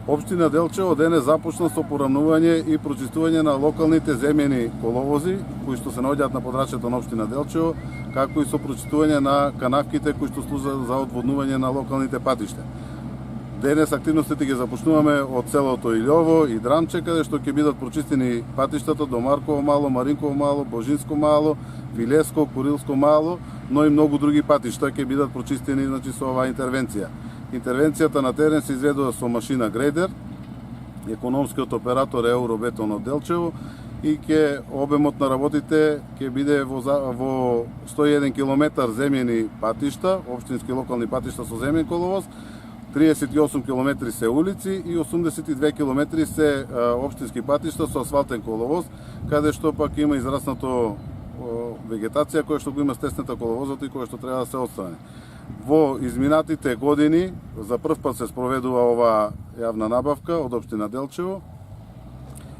Општина Делчево денес започна со порамнување и прочистување на локалните земјени коловози кои што се наоѓаат на подрачјето на општина Делчево, како и со прочистување на канавките кои што служат за одводнување на локалните патишта. Денес активностите ги започнуваме од селото Илјово и Драмче, каде што ќе бидат прочистени патиштата до Марково мало, Маринково мало, Божинско мало, Вилеско, Курилско мало, но и многу други патишта ќе бидат прочистени со оваа интервенција. Интервенцијата на терен се изведува со машина грейдер, економскиот оператор е Еуробетон од Делчево и обемот на работите ќе биде во 101 км земјени патишта, општински локални патишта со земјен коловоз, 38 км се улици и 82 км се општински патишта со асфалтен коловоз, каде што пак има израснато вегетација која што го има стеснета коловозот и која што треба да се отстрани. Во изминатите години за прв пат се спроведува оваа јавна набавка од општина Делчево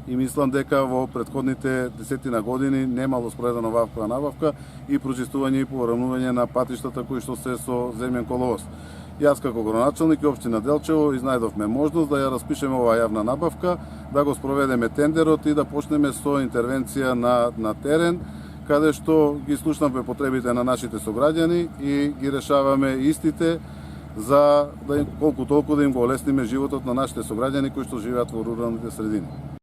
и мислам дека во претходните десетина години немало спроведена оваква набавка и прочистување и порамнување на патиштата кои што се со земјен коловоз. Јас како градоначелник и општина Делчево изнајдовме можност да ја распишеме оваа јавна набавка, да го спроведеме тендерот и да почнеме со интервенција на терен, каде што ги слушнавме потребите на нашите сограѓани и ги решаваме истите за колку толку да им го олесниме животот на нашите сограѓани кои што живеат во руралните средини.